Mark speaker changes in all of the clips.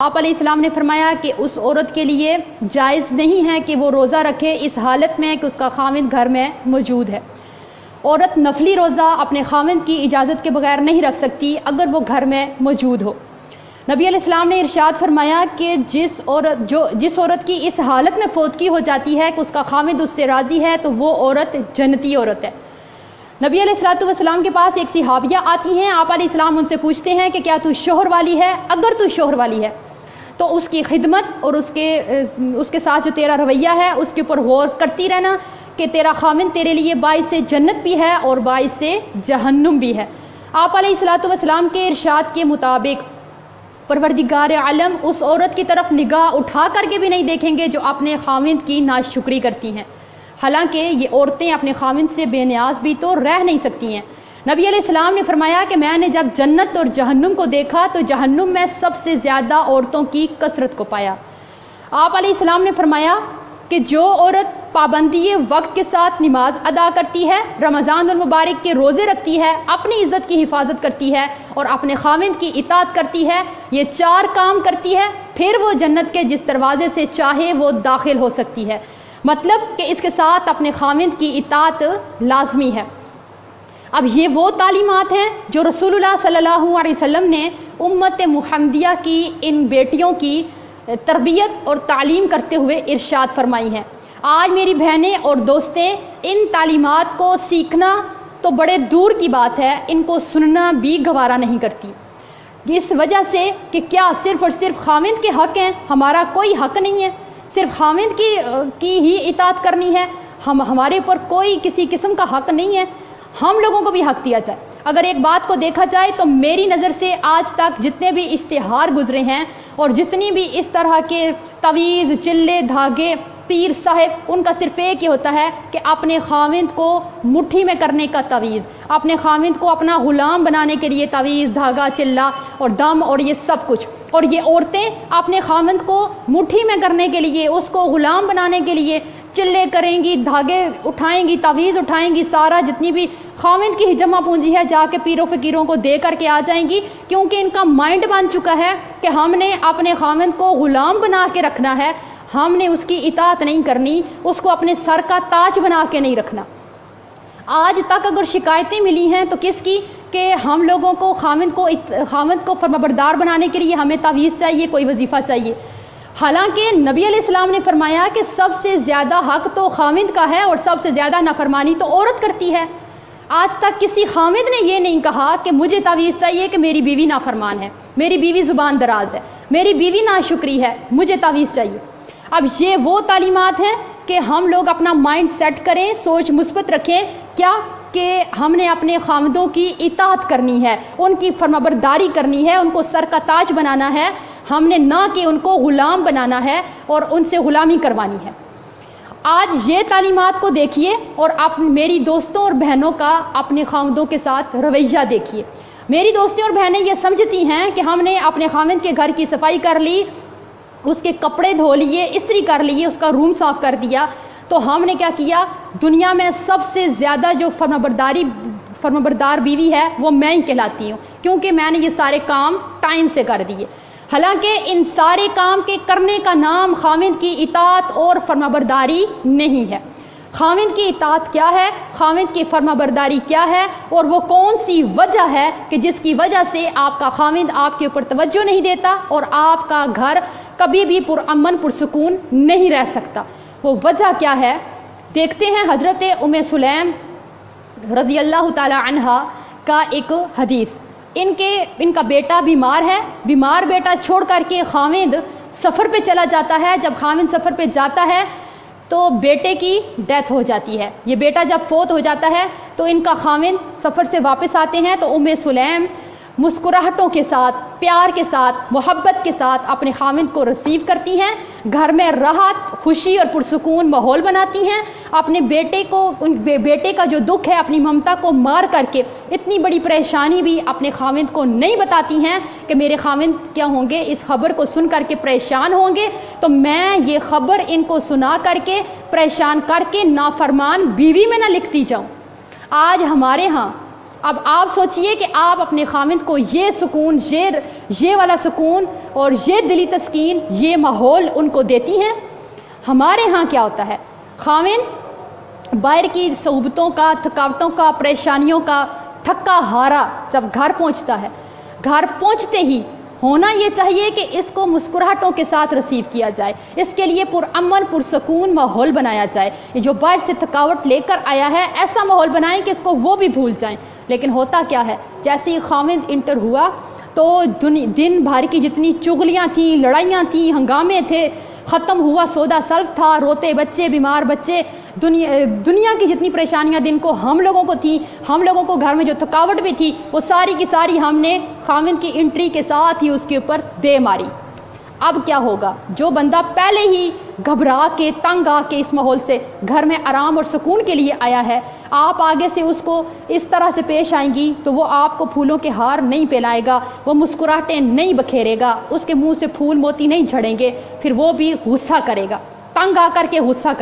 Speaker 1: آپ علیہ السلام نے فرمایا کہ اس عورت کے لیے جائز نہیں ہے کہ وہ روزہ رکھے اس حالت میں کہ اس کا خاوند گھر میں موجود ہے۔ عورت نفلی روزہ اپنے خاوند کی اجازت کے بغیر نہیں رکھ سکتی اگر وہ گھر میں موجود ہو۔ نبی علیہ السلام نے ارشاد فرمایا کہ جس عورت کی اس حالت میں فوتگی ہو جاتی ہے کہ اس کا خاوند اس سے راضی ہے تو وہ عورت جنتی عورت ہے۔ نبی علیہ السلام کے پاس ایک صحابیہ آتی ہیں، آپ علیہ السلام ان سے پوچھتے ہیں کہ کیا تو شوہر والی ہے؟ اگر تو شوہر والی ہے تو اس کی خدمت اور اس کے ساتھ جو تیرا رویہ ہے اس کے اوپر غور کرتی رہنا کہ تیرا خاوند تیرے لیے باعث جنت بھی ہے اور باعث جہنم بھی ہے۔ آپ علیہ السلام کے ارشاد کے مطابق پروردگار عالم اس عورت کی طرف نگاہ اٹھا کر کے بھی نہیں دیکھیں گے جو اپنے خاوند کی ناشکری کرتی ہیں، حالانکہ یہ عورتیں اپنے خاوند سے بے نیاز بھی تو رہ نہیں سکتی ہیں۔ نبی علیہ السلام نے فرمایا کہ میں نے جب جنت اور جہنم کو دیکھا تو جہنم میں سب سے زیادہ عورتوں کی کثرت کو پایا۔ آپ علیہ السلام نے فرمایا کہ جو عورت پابندی وقت کے ساتھ نماز ادا کرتی ہے، رمضان المبارک کے روزے رکھتی ہے، اپنی عزت کی حفاظت کرتی ہے اور اپنے خاوند کی اطاعت کرتی ہے، یہ 4 کام کرتی ہے، پھر وہ جنت کے جس دروازے سے چاہے وہ داخل ہو سکتی ہے۔ مطلب کہ اس کے ساتھ اپنے خاوند کی اطاعت لازمی ہے۔ اب یہ وہ تعلیمات ہیں جو رسول اللہ صلی اللہ علیہ وسلم نے امت محمدیہ کی ان بیٹیوں کی تربیت اور تعلیم کرتے ہوئے ارشاد فرمائی ہیں۔ آج میری بہنیں اور دوستیں ان تعلیمات کو سیکھنا تو بڑے دور کی بات ہے، ان کو سننا بھی گوارا نہیں کرتی، اس وجہ سے کہ کیا صرف اور صرف خاوند کے حق ہیں، ہمارا کوئی حق نہیں ہے، صرف خاوند کی ہی اطاعت کرنی ہے، ہمارے اوپر کوئی کسی قسم کا حق نہیں ہے، ہم لوگوں کو بھی حق دیا جائے۔ اگر ایک بات کو دیکھا جائے تو میری نظر سے آج تک جتنے بھی اشتہار گزرے ہیں اور جتنی بھی اس طرح کے تویز، چلے، دھاگے، پیر صاحب، ان کا صرف ایک ہی ہوتا ہے کہ اپنے خاوند کو مٹھی میں کرنے کا تویز، اپنے خاوند کو اپنا غلام بنانے کے لیے تویز، دھاگا، چلا اور دم اور یہ سب کچھ۔ اور یہ عورتیں اپنے خاوند کو مٹھی میں کرنے کے لیے، اس کو غلام بنانے کے لیے چلے کریں گی، دھاگے اٹھائیں گی، تویز اٹھائیں گی، سارا جتنی بھی خاوند کی جمع پونجی ہے جا کے پیروں فقیروں کو دے کر کے آ جائیں گی، کیونکہ ان کا مائنڈ بن چکا ہے کہ ہم نے اپنے خاوند کو غلام بنا کے رکھنا ہے، ہم نے اس کی اطاعت نہیں کرنی، اس کو اپنے سر کا تاج بنا کے نہیں رکھنا۔ آج تک اگر شکایتیں ملی ہیں تو کس کی؟ کہ ہم لوگوں کو خاوند کو فرمانبردار بنانے کے لیے ہمیں تعویذ چاہیے، کوئی وظیفہ چاہیے، حالانکہ نبی علیہ السلام نے فرمایا کہ سب سے زیادہ حق تو خاوند کا ہے اور سب سے زیادہ نافرمانی تو عورت کرتی ہے۔ آج تک کسی خاوند نے یہ نہیں کہا کہ مجھے تعویذ چاہیے کہ میری بیوی نافرمان ہے، میری بیوی زبان دراز ہے، میری بیوی ناشکری ہے، مجھے تعویذ چاہیے۔ اب یہ وہ تعلیمات ہیں کہ ہم لوگ اپنا مائنڈ سیٹ کریں، سوچ مثبت رکھیں، کیا کہ ہم نے اپنے خاوندوں کی اطاعت کرنی ہے، ان کی فرمانبرداری کرنی ہے، ان کو سر کا تاج بنانا ہے، ہم نے نہ کہ ان کو غلام بنانا ہے اور ان سے غلامی کروانی ہے۔ آج یہ تعلیمات کو دیکھیے اور آپ میری دوستوں اور بہنوں کا اپنے خاوندوں کے ساتھ رویہ دیکھیے۔ میری دوستیں اور بہنیں یہ سمجھتی ہیں کہ ہم نے اپنے خاوند کے گھر کی صفائی کر لی، اس کے کپڑے دھو لیے، استری کر لیے، اس کا روم صاف کر دیا، تو ہم نے کیا کیا؟ دنیا میں سب سے زیادہ جو فرمانبردار بیوی ہے وہ میں ہی کہلاتی ہوں، کیونکہ میں نے یہ سارے کام ٹائم سے کر دیے۔ حالانکہ ان سارے کام کے کرنے کا نام خاوند کی اطاعت اور فرمانبرداری نہیں ہے۔ خاوند کی اطاعت کیا ہے، خاوند کی فرمانبرداری کیا ہے، اور وہ کون سی وجہ ہے کہ جس کی وجہ سے آپ کا خاوند آپ کے اوپر توجہ نہیں دیتا اور آپ کا گھر کبھی بھی پرامن پرسکون نہیں رہ سکتا؟ وہ وجہ کیا ہے؟ دیکھتے ہیں حضرت ام سلیم رضی اللہ تعالی عنہا کا ایک حدیث۔ ان کا بیٹا بیمار ہے، بیمار بیٹا چھوڑ کر کے خاوند سفر پہ چلا جاتا ہے۔ جب خاوند سفر پہ جاتا ہے تو بیٹے کی ڈیتھ ہو جاتی ہے۔ یہ بیٹا جب فوت ہو جاتا ہے تو ان کا خاوند سفر سے واپس آتے ہیں تو ام سلیم مسکراہٹوں کے ساتھ، پیار کے ساتھ، محبت کے ساتھ اپنے خاوند کو ریسیو کرتی ہیں، گھر میں راحت، خوشی اور پرسکون ماحول بناتی ہیں، اپنے بیٹے کا جو دکھ ہے، اپنی ممتا کو مار کر کے اتنی بڑی پریشانی بھی اپنے خاوند کو نہیں بتاتی ہیں کہ میرے خاوند کیا ہوں گے، اس خبر کو سن کر کے پریشان ہوں گے، تو میں یہ خبر ان کو سنا کر کے پریشان کر کے نافرمان بیوی میں نہ لکھتی جاؤں۔ آج ہمارے ہاں اب آپ سوچئے کہ آپ اپنے خاوند کو یہ سکون، یہ والا سکون اور یہ دلی تسکین، یہ ماحول ان کو دیتی ہیں۔ ہمارے ہاں کیا ہوتا ہے، خاوند باہر کی صعوبتوں کا، تھکاوٹوں کا، پریشانیوں کا تھکا ہارا جب گھر پہنچتا ہے، گھر پہنچتے ہی ہونا یہ چاہیے کہ اس کو مسکراہٹوں کے ساتھ ریسیو کیا جائے، اس کے لیے پرامن پرسکون ماحول بنایا جائے۔ یہ جو باہر سے تھکاوٹ لے کر آیا ہے ایسا ماحول بنائیں کہ اس کو وہ بھی بھول جائیں۔ لیکن ہوتا کیا ہے، جیسے ہی خاوند انٹر ہوا تو دن بھر کی جتنی چغلیاں تھیں، لڑائیاں تھیں، ہنگامے تھے، ختم ہوا، سودا سلف تھا، روتے بچے، بیمار بچے، دنیا کی جتنی پریشانیاں دن کو ہم لوگوں کو تھی، ہم لوگوں کو گھر میں جو تھکاوٹ بھی تھی، وہ ساری کی ساری ہم نے خاوند کی انٹری کے ساتھ ہی اس کے اوپر دے ماری۔ اب کیا ہوگا، جو بندہ پہلے ہی گھبرا کے تنگ آ کے اس ماحول سے گھر میں آرام اور سکون کے لیے آیا ہے، آپ آگے سے اس کو اس طرح سے پیش آئیں گی تو وہ آپ کو پھولوں کے ہار نہیں پہنائے گا، وہ مسکراہٹیں نہیں بکھیرے گا، اس کے منہ سے پھول موتی نہیں جھڑیں گے، پھر وہ بھی غصہ کرے گا، تنگ آ کر کے غصہ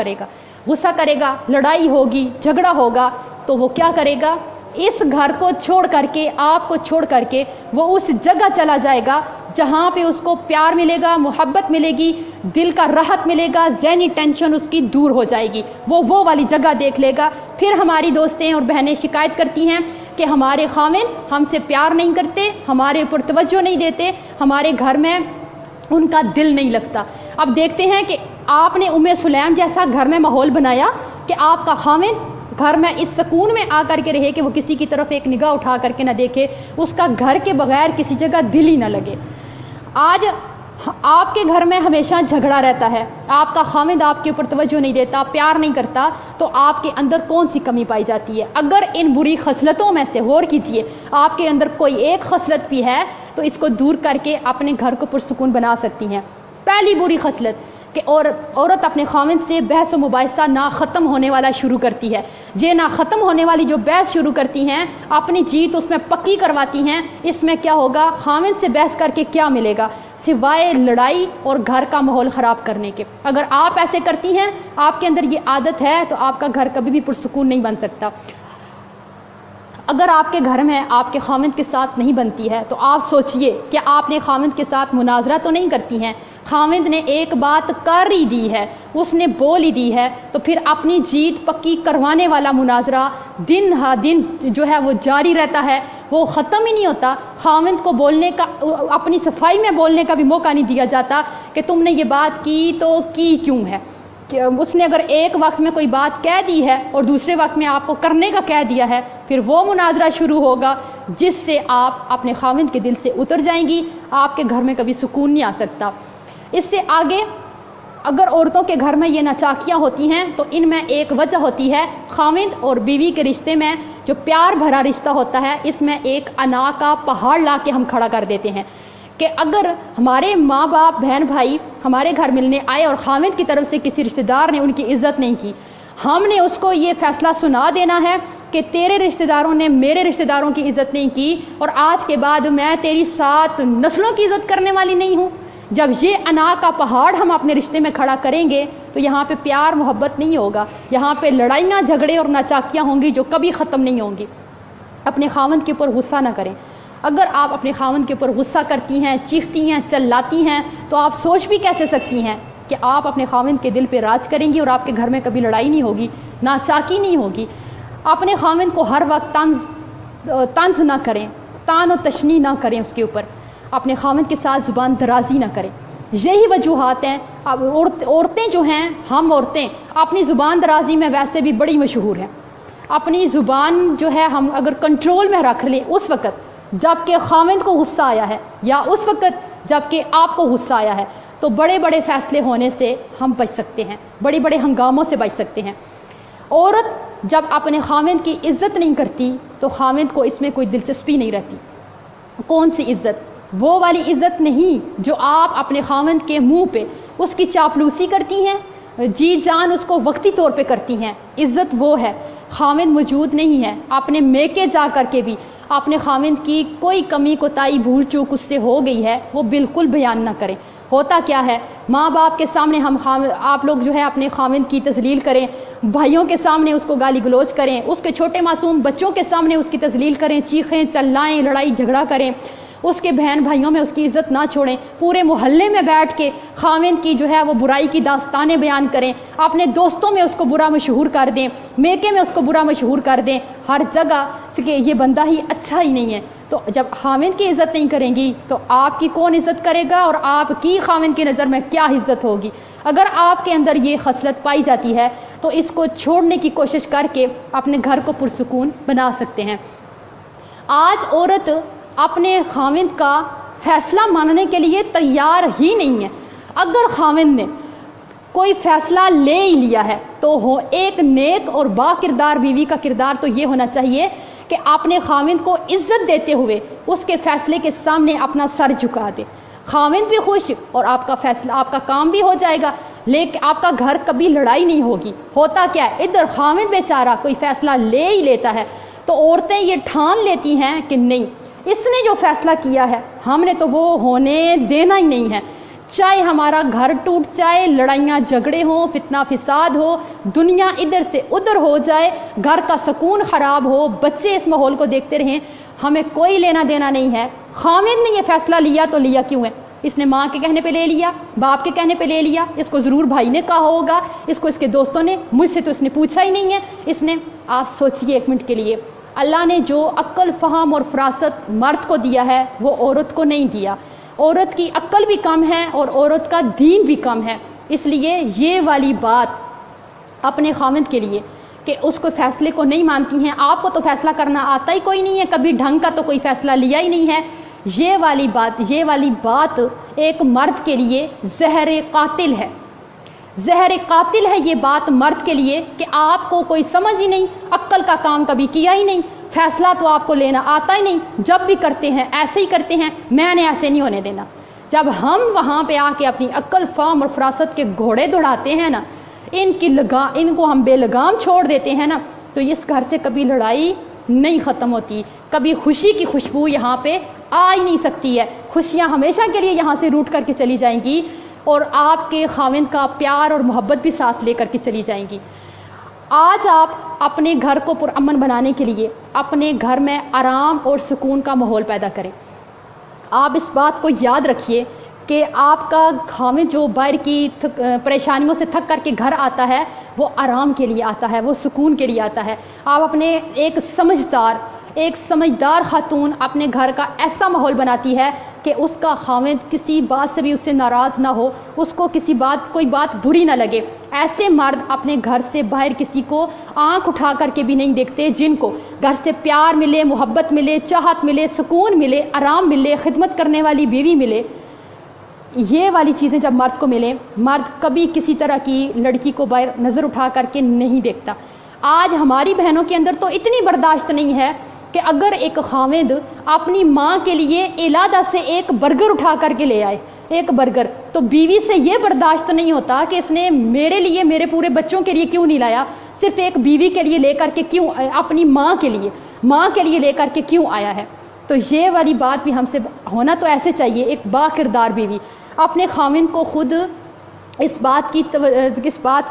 Speaker 1: کرے گا، لڑائی ہوگی، جھگڑا ہوگا، تو وہ کیا کرے گا، اس گھر کو چھوڑ کر کے، آپ کو چھوڑ کر کے وہ اس جگہ چلا جائے گا جہاں پہ اس کو پیار ملے گا، محبت ملے گی، دل کا راحت ملے گا، ذہنی ٹینشن اس کی دور ہو جائے گی، وہ والی جگہ دیکھ لے گا۔ پھر ہماری دوستیں اور بہنیں شکایت کرتی ہیں کہ ہمارے خاوند ہم سے پیار نہیں کرتے، ہمارے اوپر توجہ نہیں دیتے، ہمارے گھر میں ان کا دل نہیں لگتا۔ اب دیکھتے ہیں کہ آپ نے ام سلیم جیسا گھر میں ماحول بنایا کہ آپ کا خاوند گھر میں اس سکون میں آ کر کے رہے کہ وہ کسی کی طرف ایک نگاہ اٹھا کر کے نہ دیکھے، اس کا گھر کے بغیر کسی جگہ دل ہی نہ لگے۔ آج آپ کے گھر میں ہمیشہ جھگڑا رہتا ہے، آپ کا خاوند آپ کے اوپر توجہ نہیں دیتا، پیار نہیں کرتا، تو آپ کے اندر کون سی کمی پائی جاتی ہے؟ اگر ان بری خصلتوں میں سے غور کیجئے، آپ کے اندر کوئی ایک خصلت بھی ہے تو اس کو دور کر کے اپنے گھر کو پرسکون بنا سکتی ہیں۔ پہلی بری خصلت کہ عورت اپنے خاوند سے بحث و مباحثہ نہ ختم ہونے والا شروع کرتی ہے۔ یہ نہ ختم ہونے والی جو بحث شروع کرتی ہیں، اپنی جیت اس میں پکی کرواتی ہیں۔ اس میں کیا ہوگا، خاوند سے بحث کر کے کیا ملے گا سوائے لڑائی اور گھر کا ماحول خراب کرنے کے۔ اگر آپ ایسے کرتی ہیں، آپ کے اندر یہ عادت ہے، تو آپ کا گھر کبھی بھی پرسکون نہیں بن سکتا۔ اگر آپ کے گھر میں آپ کے خاوند کے ساتھ نہیں بنتی ہے تو آپ سوچئے کہ آپ نے خاوند کے ساتھ مناظرہ تو نہیں کرتی ہیں۔ خاوند نے ایک بات کر ہی دی ہے، اس نے بول ہی دی ہے، تو پھر اپنی جیت پکی کروانے والا مناظرہ دن ہا دن جو ہے وہ جاری رہتا ہے، وہ ختم ہی نہیں ہوتا۔ خاوند کو بولنے کا، اپنی صفائی میں بولنے کا بھی موقع نہیں دیا جاتا کہ تم نے یہ بات کی تو کی کیوں ہے۔ کہ اس نے اگر ایک وقت میں کوئی بات کہہ دی ہے اور دوسرے وقت میں آپ کو کرنے کا کہہ دیا ہے، پھر وہ مناظرہ شروع ہوگا جس سے آپ اپنے خاوند کے دل سے اتر جائیں گی، آپ کے گھر میں کبھی سکون نہیں آ سکتا۔ اس سے آگے اگر عورتوں کے گھر میں یہ ناچاکیاں ہوتی ہیں تو ان میں ایک وجہ ہوتی ہے، خاوند اور بیوی کے رشتے میں جو پیار بھرا رشتہ ہوتا ہے، اس میں ایک انا کا پہاڑ لا کے ہم کھڑا کر دیتے ہیں کہ اگر ہمارے ماں باپ بہن بھائی ہمارے گھر ملنے آئے اور خاوند کی طرف سے کسی رشتہ دار نے ان کی عزت نہیں کی، ہم نے اس کو یہ فیصلہ سنا دینا ہے کہ تیرے رشتہ داروں نے میرے رشتہ داروں کی عزت نہیں کی، اور آج کے بعد میں تیری 7 نسلوں کی عزت کرنے والی نہیں ہوں۔ جب یہ انا کا پہاڑ ہم اپنے رشتے میں کھڑا کریں گے تو یہاں پہ پیار محبت نہیں ہوگا، یہاں پہ لڑائیاں جھگڑے اور ناچاکیاں ہوں گی جو کبھی ختم نہیں ہوں گی۔ اپنے خاوند کے اوپر غصہ نہ کریں۔ اگر آپ اپنے خاوند کے اوپر غصہ کرتی ہیں، چیختی ہیں، چلاتی ہیں، تو آپ سوچ بھی کیسے سکتی ہیں کہ آپ اپنے خاوند کے دل پہ راج کریں گی اور آپ کے گھر میں کبھی لڑائی نہیں ہوگی، ناچاکی نہیں ہوگی۔ اپنے خاوند کو ہر وقت طنز نہ کریں، تان و تشنی نہ کریں اس کے اوپر، اپنے خاوند کے ساتھ زبان درازی نہ کریں۔ یہی وجوہات ہیں۔ اب عورتیں جو ہیں، ہم عورتیں اپنی زبان درازی میں ویسے بھی بڑی مشہور ہیں۔ اپنی زبان جو ہے ہم اگر کنٹرول میں رکھ لیں اس وقت جب کہ خاوند کو غصہ آیا ہے یا اس وقت جب کہ آپ کو غصہ آیا ہے، تو بڑے بڑے فیصلے ہونے سے ہم بچ سکتے ہیں، بڑے بڑے ہنگاموں سے بچ سکتے ہیں۔ عورت جب اپنے خاوند کی عزت نہیں کرتی تو خاوند کو اس میں کوئی دلچسپی نہیں رہتی۔ کون سی عزت؟ وہ والی عزت نہیں جو آپ اپنے خاوند کے منہ پہ اس کی چاپلوسی کرتی ہیں، جی جان اس کو وقتی طور پہ کرتی ہیں۔ عزت وہ ہے، خاوند موجود نہیں ہے، اپنے میکے جا کر کے بھی اپنے خاوند کی کوئی کمی کوتاہی بھول چوک اس سے ہو گئی ہے وہ بالکل بیان نہ کریں۔ ہوتا کیا ہے، ماں باپ کے سامنے آپ لوگ جو ہے اپنے خاوند کی تذلیل کریں، بھائیوں کے سامنے اس کو گالی گلوچ کریں، اس کے چھوٹے معصوم بچوں کے سامنے اس کی تذلیل کریں، چیخیں چلائیں، لڑائی جھگڑا کریں، اس کے بہن بھائیوں میں اس کی عزت نہ چھوڑیں، پورے محلے میں بیٹھ کے خاوند کی جو ہے وہ برائی کی داستانیں بیان کریں، اپنے دوستوں میں اس کو برا مشہور کر دیں، میکے میں اس کو برا مشہور کر دیں، ہر جگہ کہ یہ بندہ ہی اچھا ہی نہیں ہے۔ تو جب خاوند کی عزت نہیں کریں گی تو آپ کی کون عزت کرے گا، اور آپ کی خاوند کی نظر میں کیا عزت ہوگی؟ اگر آپ کے اندر یہ خصلت پائی جاتی ہے تو اس کو چھوڑنے کی کوشش کر کے اپنے گھر کو پرسکون بنا سکتے ہیں۔ آج عورت اپنے خاوند کا فیصلہ ماننے کے لیے تیار ہی نہیں ہے۔ اگر خاوند نے کوئی فیصلہ لے ہی لیا ہے تو ایک نیک اور با کردار بیوی کا کردار تو یہ ہونا چاہیے کہ اپنے خاوند کو عزت دیتے ہوئے اس کے فیصلے کے سامنے اپنا سر جھکا دے، خاوند بھی خوش اور آپ کا فیصلہ، آپ کا کام بھی ہو جائے گا، لیکن آپ کا گھر کبھی لڑائی نہیں ہوگی۔ ہوتا کیا ہے، ادھر خاوند بیچارہ کوئی فیصلہ لے ہی لیتا ہے تو عورتیں یہ ٹھان لیتی ہیں کہ نہیں، اس نے جو فیصلہ کیا ہے ہم نے تو وہ ہونے دینا ہی نہیں ہے، چاہے ہمارا گھر ٹوٹ جائے، لڑائیاں جھگڑے ہوں، فتنہ فساد ہو، دنیا ادھر سے ادھر ہو جائے، گھر کا سکون خراب ہو، بچے اس ماحول کو دیکھتے رہیں، ہمیں کوئی لینا دینا نہیں ہے۔ خاوند نے یہ فیصلہ لیا تو لیا کیوں ہے؟ اس نے ماں کے کہنے پہ لے لیا، باپ کے کہنے پہ لے لیا، اس کو ضرور بھائی نے کہا ہوگا، اس کو اس کے دوستوں نے، مجھ سے تو اس نے پوچھا ہی نہیں ہے، اس نے۔ آپ سوچئے ایک منٹ کے لیے، اللہ نے جو عقل، فہم اور فراست مرد کو دیا ہے وہ عورت کو نہیں دیا۔ عورت کی عقل بھی کم ہے اور عورت کا دین بھی کم ہے، اس لیے یہ والی بات اپنے خاوند کے لیے کہ اس کو فیصلے کو نہیں مانتی ہیں، آپ کو تو فیصلہ کرنا آتا ہی کوئی نہیں ہے، کبھی ڈھنگ کا تو کوئی فیصلہ لیا ہی نہیں ہے، یہ والی بات ایک مرد کے لیے زہر قاتل ہے۔ زہر قاتل ہے یہ بات مرد کے لیے کہ آپ کو کوئی سمجھ ہی نہیں، عقل کا کام کبھی کیا ہی نہیں، فیصلہ تو آپ کو لینا آتا ہی نہیں، جب بھی کرتے ہیں ایسے ہی کرتے ہیں، میں نے ایسے نہیں ہونے دینا۔ جب ہم وہاں پہ آ کے اپنی عقل، فہم اور فراست کے گھوڑے دوڑاتے ہیں نا، ان کو ہم بے لگام چھوڑ دیتے ہیں نا، تو اس گھر سے کبھی لڑائی نہیں ختم ہوتی، کبھی خوشی کی خوشبو یہاں پہ آ ہی نہیں سکتی ہے، خوشیاں ہمیشہ کے لیے یہاں سے روٹ کر کے چلی جائیں گی اور آپ کے خاوند کا پیار اور محبت بھی ساتھ لے کر کے چلی جائیں گی۔ آج آپ اپنے گھر کو پرامن بنانے کے لیے اپنے گھر میں آرام اور سکون کا ماحول پیدا کریں۔ آپ اس بات کو یاد رکھیے کہ آپ کا خاوند جو باہر کی پریشانیوں سے تھک کر کے گھر آتا ہے وہ آرام کے لیے آتا ہے، وہ سکون کے لیے آتا ہے۔ آپ اپنے ایک سمجھدار خاتون اپنے گھر کا ایسا ماحول بناتی ہے کہ اس کا خاوند کسی بات سے بھی اس سے ناراض نہ ہو، اس کو کوئی بات بری نہ لگے۔ ایسے مرد اپنے گھر سے باہر کسی کو آنکھ اٹھا کر کے بھی نہیں دیکھتے، جن کو گھر سے پیار ملے، محبت ملے، چاہت ملے، سکون ملے، آرام ملے، خدمت کرنے والی بیوی ملے۔ یہ والی چیزیں جب مرد کو ملیں، مرد کبھی کسی طرح کی لڑکی کو باہر نظر اٹھا کر کے نہیں دیکھتا۔ آج ہماری بہنوں کے اندر تو اتنی برداشت نہیں ہے کہ اگر ایک خاوند اپنی ماں کے لیے علادہ سے ایک برگر اٹھا کر کے لے آئے، ایک برگر، تو بیوی سے یہ برداشت نہیں ہوتا کہ اس نے میرے لیے، میرے پورے بچوں کے لیے کیوں نہیں لایا، صرف ایک بیوی کے لیے لے کر کے کیوں، اپنی ماں کے لیے لے کر کے کیوں آیا ہے۔ تو یہ والی بات بھی ہم سے ہونا تو ایسے چاہیے، ایک با کردار بیوی اپنے خاوند کو خود اس بات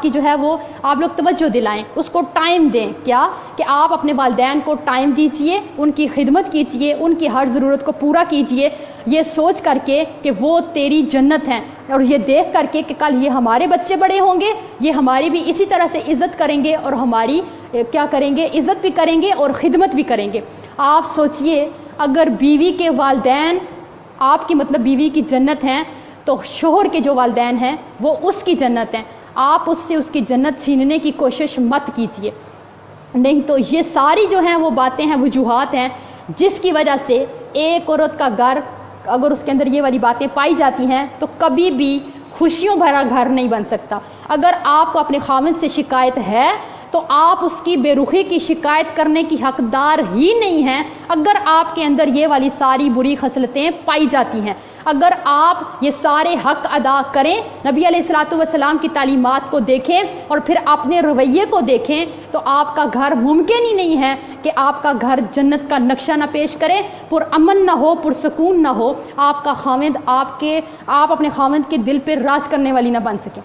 Speaker 1: کی جو ہے وہ آپ لوگ توجہ دلائیں، اس کو ٹائم دیں، کیا کہ آپ اپنے والدین کو ٹائم دیجئے، ان کی خدمت کیجئے، ان کی ہر ضرورت کو پورا کیجئے، یہ سوچ کر کے کہ وہ تیری جنت ہیں، اور یہ دیکھ کر کے کہ کل یہ ہمارے بچے بڑے ہوں گے، یہ ہماری بھی اسی طرح سے عزت کریں گے اور ہماری کیا کریں گے، عزت بھی کریں گے اور خدمت بھی کریں گے۔ آپ سوچئے اگر بیوی کے والدین آپ کی مطلب بیوی کی جنت ہیں تو شوہر کے جو والدین ہیں وہ اس کی جنت ہیں، آپ اس سے اس کی جنت چھیننے کی کوشش مت کیجیے، نہیں تو یہ ساری جو ہیں وہ باتیں ہیں، وجوہات ہیں جس کی وجہ سے ایک عورت کا گھر اگر اس کے اندر یہ والی باتیں پائی جاتی ہیں تو کبھی بھی خوشیوں بھرا گھر نہیں بن سکتا۔ اگر آپ کو اپنے خاوند سے شکایت ہے تو آپ اس کی بے رخی کی شکایت کرنے کی حقدار ہی نہیں ہیں اگر آپ کے اندر یہ والی ساری بری خصلتیں پائی جاتی ہیں۔ اگر آپ یہ سارے حق ادا کریں، نبی علیہ الصلوۃ والسلام کی تعلیمات کو دیکھیں اور پھر اپنے رویے کو دیکھیں، تو آپ کا گھر ممکن ہی نہیں ہے کہ آپ کا گھر جنت کا نقشہ نہ پیش کرے، پرامن نہ ہو، پرسکون نہ ہو، آپ کا خاوند آپ اپنے خاوند کے دل پہ راج کرنے والی نہ بن سکیں۔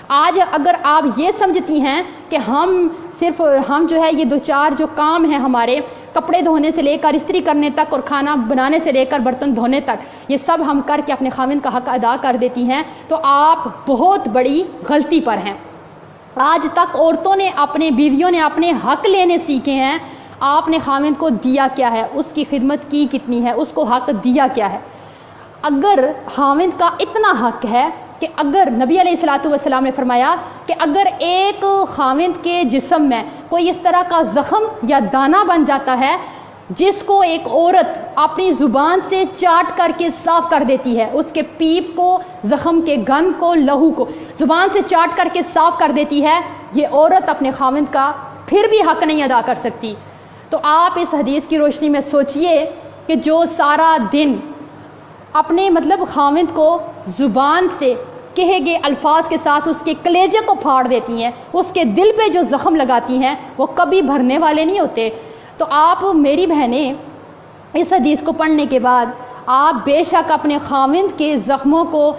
Speaker 1: آج اگر آپ یہ سمجھتی ہیں کہ ہم جو ہے یہ دو چار جو کام ہیں ہمارے، کپڑے دھونے سے لے کر استری کرنے تک اور کھانا بنانے سے لے کر برتن دھونے تک، یہ سب ہم کر کے اپنے خاوند کا حق ادا کر دیتی ہیں، تو آپ بہت بڑی غلطی پر ہیں۔ آج تک عورتوں نے بیویوں نے اپنے حق لینے سیکھے ہیں، آپ نے خاوند کو دیا کیا ہے، اس کی خدمت کی کتنی ہے، اس کو حق دیا کیا ہے۔ اگر خاوند کا اتنا حق ہے کہ اگر نبی علیہ الصلوۃ والسلام نے فرمایا کہ اگر ایک خاوند کے جسم میں کوئی اس طرح کا زخم یا دانہ بن جاتا ہے جس کو ایک عورت اپنی زبان سے چاٹ کر کے صاف کر دیتی ہے، اس کے پیپ کو، زخم کے گند کو، لہو کو زبان سے چاٹ کر کے صاف کر دیتی ہے، یہ عورت اپنے خاوند کا پھر بھی حق نہیں ادا کر سکتی۔ تو آپ اس حدیث کی روشنی میں سوچئے کہ جو سارا دن اپنے خاوند کو زبان سے کہے گئے الفاظ کے ساتھ اس کے کلیجے کو پھاڑ دیتی ہیں، اس کے دل پہ جو زخم لگاتی ہیں وہ کبھی بھرنے والے نہیں ہوتے۔ تو آپ میری بہنیں اس حدیث کو پڑھنے کے بعد آپ بے شک اپنے خاوند کے زخموں کو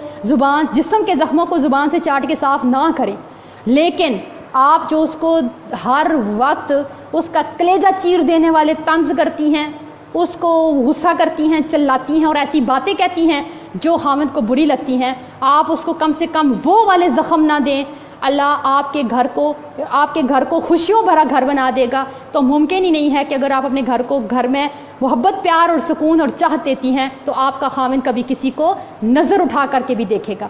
Speaker 1: جسم کے زخموں کو زبان سے چاٹ کے صاف نہ کریں، لیکن آپ جو اس کو ہر وقت اس کا کلیجہ چیر دینے والے طنز کرتی ہیں، اس کو غصہ کرتی ہیں، چلاتی ہیں اور ایسی باتیں کہتی ہیں جو خاوند کو بری لگتی ہیں، آپ اس کو کم سے کم وہ والے زخم نہ دیں۔ اللہ آپ کے گھر کو خوشیوں بھرا گھر بنا دے گا۔ تو ممکن ہی نہیں ہے کہ اگر آپ اپنے گھر میں محبت، پیار اور سکون اور چاہت دیتی ہیں تو آپ کا خاوند کبھی کسی کو نظر اٹھا کر کے بھی دیکھے گا۔